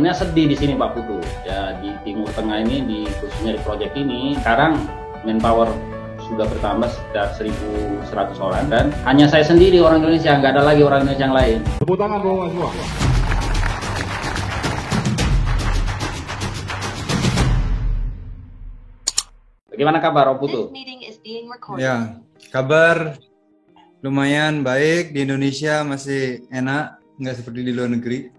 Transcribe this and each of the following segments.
Sebenarnya sedih di sini Pak Putu. Ya di Timur Tengah ini, khususnya di proyek ini, sekarang manpower sudah bertambah sekitar 1.100 orang dan hanya saya sendiri orang Indonesia, nggak ada lagi orang Indonesia yang lain. Tepuk tangan dong semua. Bagaimana kabar Om Putu? Ya, kabar lumayan baik. Di Indonesia masih enak, nggak seperti di luar negeri.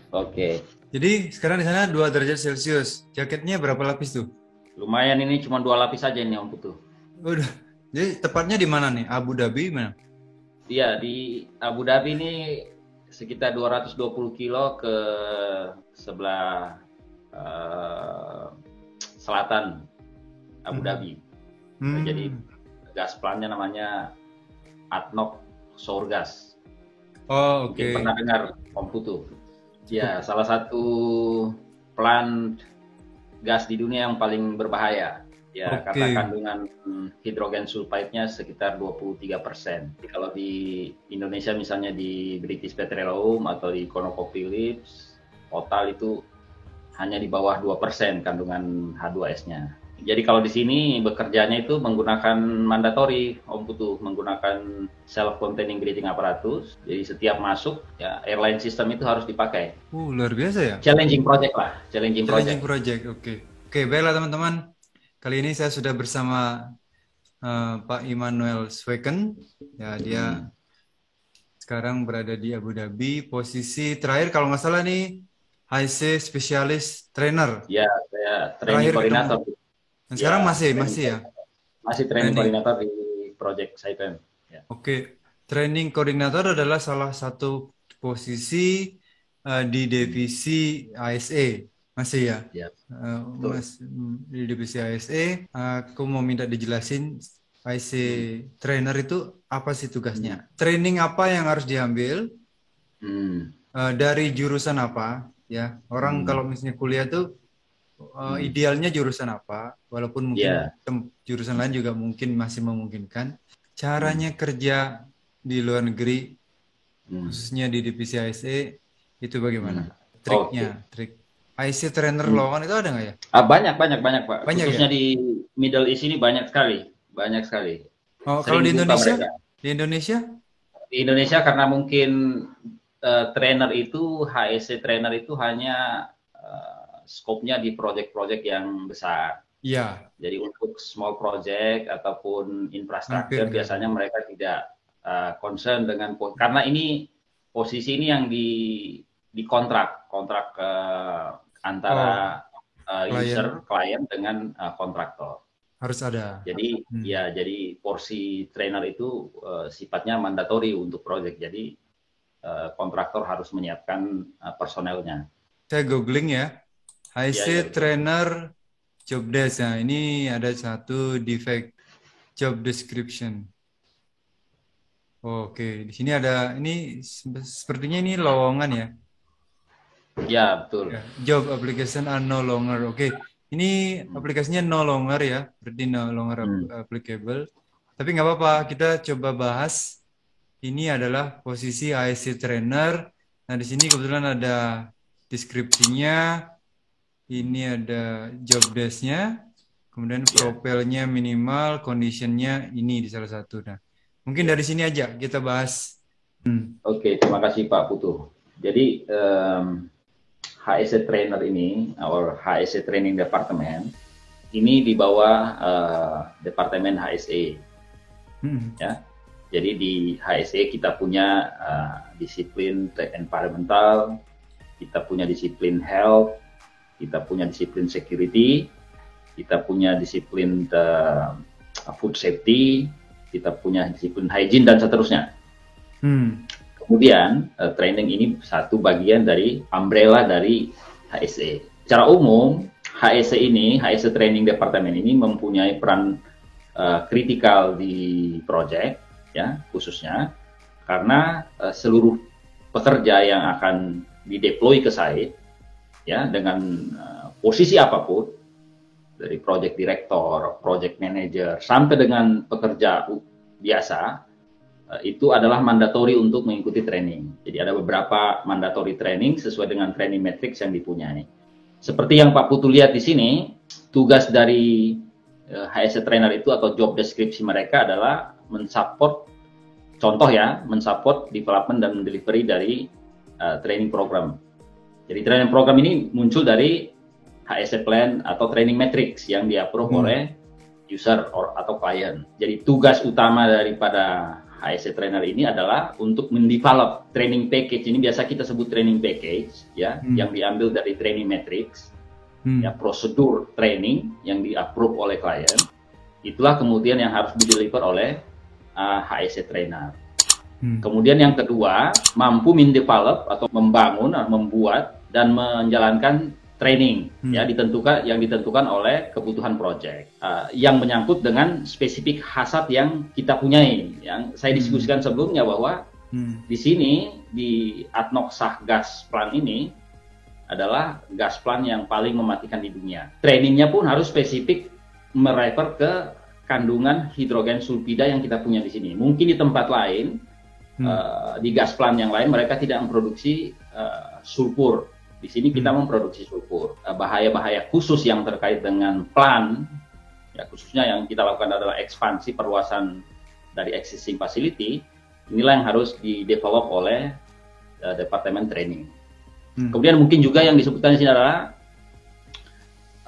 Oke. Jadi sekarang di sana 2 derajat Celcius. Jaketnya berapa lapis tuh? Lumayan, ini cuma 2 lapis saja ini Om Putu. Udah. Jadi tepatnya di mana nih? Abu Dhabi mana? Iya, di Abu Dhabi ini sekitar 220 kilo ke sebelah selatan Abu Dhabi. Jadi gas plantnya namanya ADNOC Sourgas. Oh, oke. Pernah dengar Om Putu? Ya, salah satu plant gas di dunia yang paling berbahaya. Ya, karena kandungan hidrogen sulfide-nya sekitar 23%. Jadi kalau di Indonesia misalnya di British Petroleum atau di ConocoPhillips, total itu hanya di bawah 2% kandungan H2S-nya. Jadi kalau di sini bekerjanya itu menggunakan mandatory, Om Putu, menggunakan self-containing breathing apparatus. Jadi setiap masuk, ya airline system itu harus dipakai. Luar biasa ya. Challenging project lah, challenging project. Oke, baiklah teman-teman. Kali ini saya sudah bersama Pak Immanuel Sweken. Ya, dia sekarang berada di Abu Dhabi. Posisi terakhir kalau nggak salah nih, HSE Specialist Trainer. Ya, saya training koordinator. Dan sekarang masih ya? Masih training koordinator di Project Saipem. Ya. Oke, training koordinator adalah salah satu posisi di divisi ASE. Masih ya? Ya. Di divisi ASE, aku mau minta dijelasin ASE trainer itu apa sih tugasnya? Training apa yang harus diambil? Dari jurusan apa? Ya, orang kalau misalnya kuliah tuh idealnya jurusan apa, walaupun mungkin jurusan lain juga mungkin masih memungkinkan. Caranya kerja di luar negeri, khususnya di divisi ASE, itu bagaimana? Triknya, trik ASE trainer lowongan itu ada nggak ya? Banyak Pak. Khususnya ya? di Middle East ini banyak sekali. Oh, kalau di Indonesia? Di Indonesia? Di Indonesia karena mungkin trainer itu, HSE trainer itu hanya skopnya di project-project yang besar. Iya. Jadi untuk small project ataupun infrastruktur biasanya mereka tidak concern dengan, karena ini posisi ini yang di kontrak antara user klien dengan kontraktor. Harus ada. Jadi jadi porsi trainer itu sifatnya mandatori untuk project. Jadi kontraktor harus menyiapkan personelnya. Saya googling ya. HSE trainer job desk. Nah, ini ada satu defect job description. Oke, di sini ada, ini sepertinya ini lowongan ya. Ya, betul. Job application are no longer. Oke, ini aplikasinya no longer ya, berarti no longer applicable. Tapi nggak apa-apa, kita coba bahas. Ini adalah posisi HSE trainer. Nah, di sini kebetulan ada deskripsinya. Ini ada job desk-nya, kemudian profilnya minimal, condition-nya ini di salah satu. Nah, mungkin dari sini aja kita bahas. Oke, terima kasih Pak Putu. Jadi HSE trainer ini, our HSE Training Department, ini di bawah Departemen HSE. Ya, jadi di HSE kita punya disiplin environmental, kita punya disiplin health, kita punya disiplin security, kita punya disiplin food safety, kita punya disiplin hygiene, dan seterusnya. Kemudian training ini satu bagian dari umbrella dari HSE. Secara umum, HSE Training Department ini mempunyai peran kritikal di project, ya khususnya karena seluruh pekerja yang akan dideploy ke site, ya dengan posisi apapun, dari project director, project manager, sampai dengan pekerja biasa, itu adalah mandatori untuk mengikuti training. Jadi ada beberapa mandatory training sesuai dengan training matrix yang dipunyai. Seperti yang Pak Putu lihat di sini, tugas dari HSE trainer itu atau job deskripsi mereka adalah mensupport, contoh ya, mensupport development dan delivery dari training program. Jadi training program ini muncul dari HSE plan atau training matrix yang di-approve oleh user atau client. Jadi tugas utama daripada HSE trainer ini adalah untuk mendevelop training package. Ini biasa kita sebut training package ya, yang diambil dari training matrix. Ya, prosedur training yang di-approve oleh klien. Itulah kemudian yang harus di-deliver oleh HSE trainer. Kemudian yang kedua, mampu mendevelop atau membangun, membuat dan menjalankan training ya yang ditentukan oleh kebutuhan project yang menyangkut dengan spesifik hasad yang kita punyai. Yang saya diskusikan sebelumnya bahwa di sini di ADNOC Sah gas plant ini adalah gas plant yang paling mematikan di dunia. Trainingnya pun harus spesifik merefer ke kandungan hidrogen sulfida yang kita punya di sini. Mungkin di tempat lain di gas plant yang lain mereka tidak memproduksi sulfur. Di sini kita memproduksi sulfur. Bahaya-bahaya khusus yang terkait dengan plant, ya khususnya yang kita lakukan adalah ekspansi perluasan dari existing facility. Inilah yang harus di-develop oleh Departemen Training. Kemudian mungkin juga yang disebutkan di sini adalah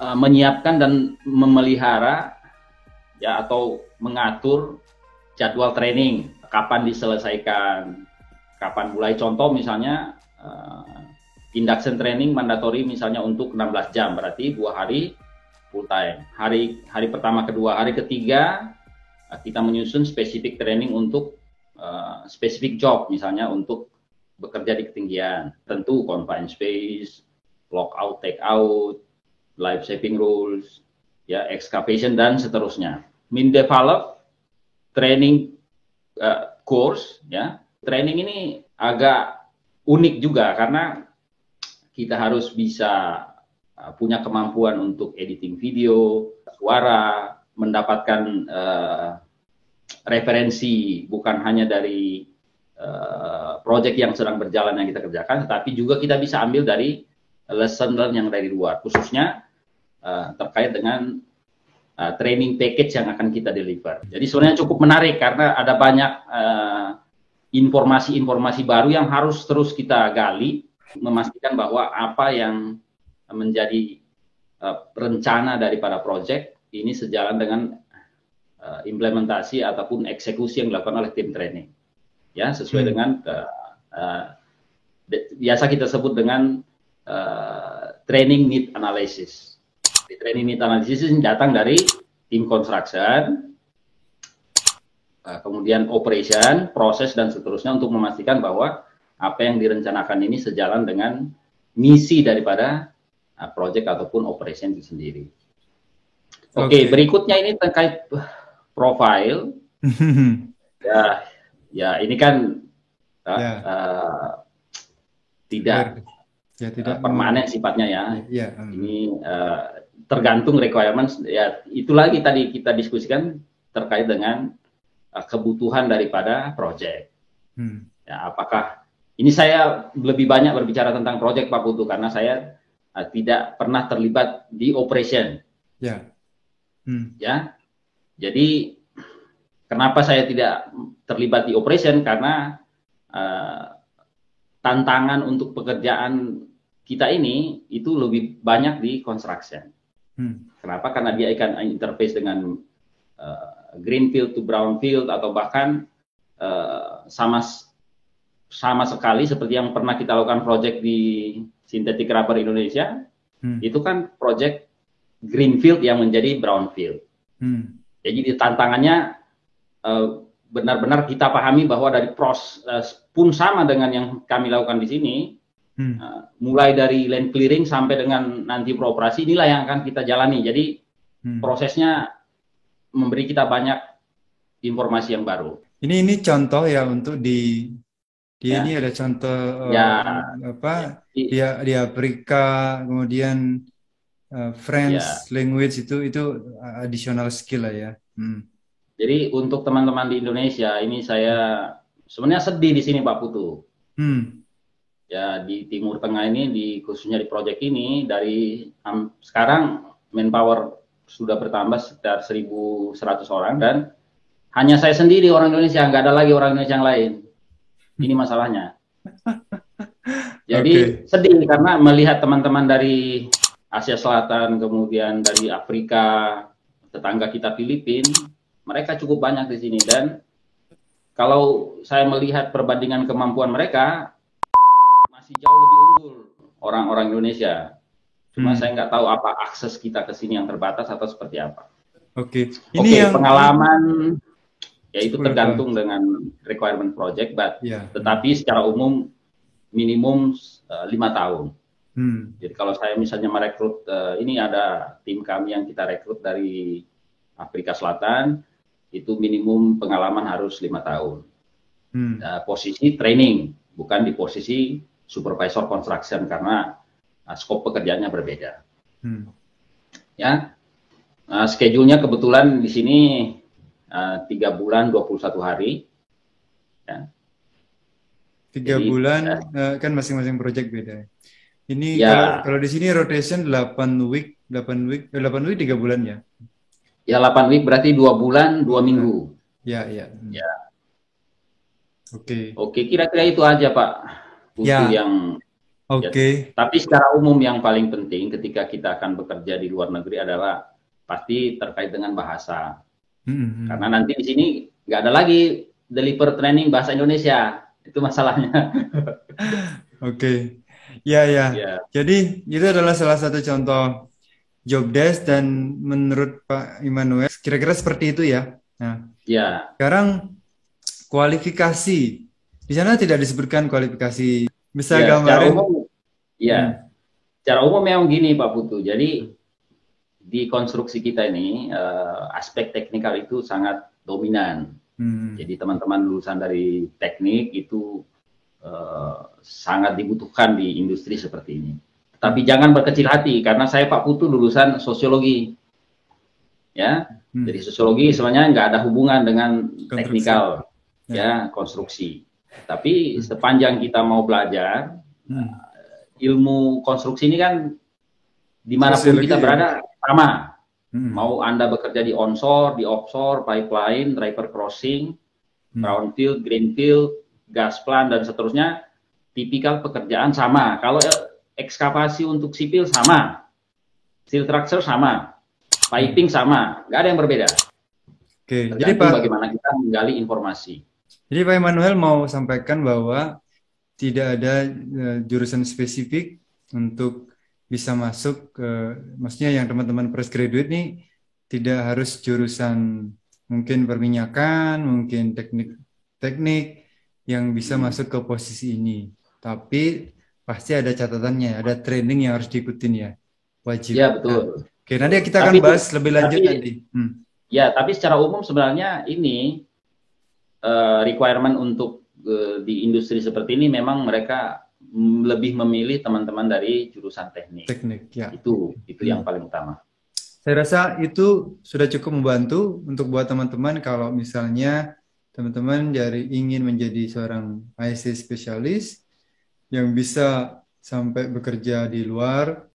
menyiapkan dan memelihara ya atau mengatur jadwal training, kapan diselesaikan, kapan mulai. Contoh misalnya induction training mandatori misalnya untuk 16 jam, berarti 2 hari full time. Hari pertama, kedua, hari ketiga kita menyusun spesifik training untuk spesifik job, misalnya untuk bekerja di ketinggian. Tentu confined space, lockout, take out, life saving rules, ya excavation dan seterusnya. Develop training course, ya. Training ini agak unik juga karena kita harus bisa punya kemampuan untuk editing video, suara, mendapatkan referensi bukan hanya dari proyek yang sedang berjalan yang kita kerjakan, tetapi juga kita bisa ambil dari lesson learn yang dari luar, khususnya terkait dengan training package yang akan kita deliver. Jadi sebenarnya cukup menarik karena ada banyak informasi-informasi baru yang harus terus kita gali, memastikan bahwa apa yang menjadi rencana daripada proyek ini sejalan dengan implementasi ataupun eksekusi yang dilakukan oleh tim training, ya sesuai dengan biasa kita sebut dengan training need analysis. Di training need analysis ini datang dari tim construction, kemudian operation, proses dan seterusnya untuk memastikan bahwa apa yang direncanakan ini sejalan dengan misi daripada project ataupun operation itu sendiri. Oke, berikutnya ini terkait profile. Ya ini kan tidak permanen sifatnya ya. Ini tergantung requirements. Ya itu lagi tadi kita diskusikan terkait dengan kebutuhan daripada project. Ya, apakah ini saya lebih banyak berbicara tentang project Pak Putu karena saya tidak pernah terlibat di operation. Ya, jadi kenapa saya tidak terlibat di operation? Karena tantangan untuk pekerjaan kita ini itu lebih banyak di construction. Kenapa? Karena dia akan interface dengan greenfield to brownfield atau bahkan sama sekali seperti yang pernah kita lakukan project di Synthetic Rubber Indonesia, itu kan project greenfield yang menjadi brownfield. Jadi tantangannya benar-benar kita pahami bahwa dari proses pun sama dengan yang kami lakukan di sini, mulai dari land clearing sampai dengan nanti beroperasi, inilah yang akan kita jalani. Jadi prosesnya memberi kita banyak informasi yang baru. Ini contoh ya untuk ini ada contoh di Afrika, kemudian French language itu additional skill lah ya. Jadi untuk teman-teman di Indonesia ini saya sebenarnya sedih di sini Pak Putu. Ya di Timur Tengah ini, khususnya di proyek ini dari sekarang manpower sudah bertambah sekitar 1.100 orang dan hanya saya sendiri orang Indonesia, nggak ada lagi orang Indonesia yang lain. Ini masalahnya. Jadi sedih karena melihat teman-teman dari Asia Selatan, kemudian dari Afrika, tetangga kita Filipina, mereka cukup banyak di sini dan kalau saya melihat perbandingan kemampuan mereka masih jauh lebih unggul orang-orang Indonesia. Cuma saya nggak tahu apa akses kita ke sini yang terbatas atau seperti apa. Oke. Pengalaman ya itu tergantung dengan requirement project, tetapi secara umum minimum 5 tahun. Jadi kalau saya misalnya merekrut, ini ada tim kami yang kita rekrut dari Afrika Selatan, itu minimum pengalaman harus 5 tahun. Posisi training, bukan di posisi supervisor construction karena skop pekerjaannya berbeda. Ya, schedule-nya kebetulan di sini 3 bulan 21 hari. Ya. 3 bulan kan masing-masing project beda. Ini kalau di sini rotation 8 week 3 bulan ya. Ya 8 week berarti 2 bulan 2 minggu. Ya. Oke, kira-kira itu aja Pak. Yang tapi secara umum yang paling penting ketika kita akan bekerja di luar negeri adalah pasti terkait dengan bahasa. Karena nanti di sini nggak ada lagi deliver training bahasa Indonesia. Itu masalahnya. Ya. Jadi itu adalah salah satu contoh job desk dan menurut Pak Immanuel kira-kira seperti itu ya. Nah, sekarang kualifikasi di sana tidak disebutkan kualifikasi. Bisa gambarin? Secara umum memang gini Pak Putu. Jadi di konstruksi kita ini aspek teknikal itu sangat dominan. Jadi teman-teman lulusan dari teknik itu sangat dibutuhkan di industri seperti ini. Tapi jangan berkecil hati karena saya Pak Putu lulusan sosiologi, ya. Jadi sosiologi sebenarnya nggak ada hubungan dengan teknikal, konstruksi. Tapi sepanjang kita mau belajar ilmu konstruksi ini kan dimanapun kita berada sama. Mau Anda bekerja di onshore, di offshore, pipeline, river crossing, brownfield, greenfield, gas plant dan seterusnya, tipikal pekerjaan sama. Kalau ekskavasi untuk sipil sama, steel structure sama, piping sama, nggak ada yang berbeda. Jadi Pak, bagaimana kita menggali informasi. Jadi Pak Immanuel mau sampaikan bahwa tidak ada jurusan spesifik untuk bisa masuk ke, maksudnya yang teman-teman fresh graduate nih tidak harus jurusan mungkin perminyakan, mungkin teknik yang bisa masuk ke posisi ini. Tapi pasti ada catatannya, ada training yang harus diikutin ya, wajib. Ya betul. Oke, nanti kita akan bahas lebih lanjut nanti. Ya, tapi secara umum sebenarnya ini requirement untuk di industri seperti ini memang mereka lebih memilih teman-teman dari jurusan teknik. Ya. Itu yang paling utama. Saya rasa itu sudah cukup membantu untuk buat teman-teman kalau misalnya teman-teman ingin menjadi seorang IC spesialis yang bisa sampai bekerja di luar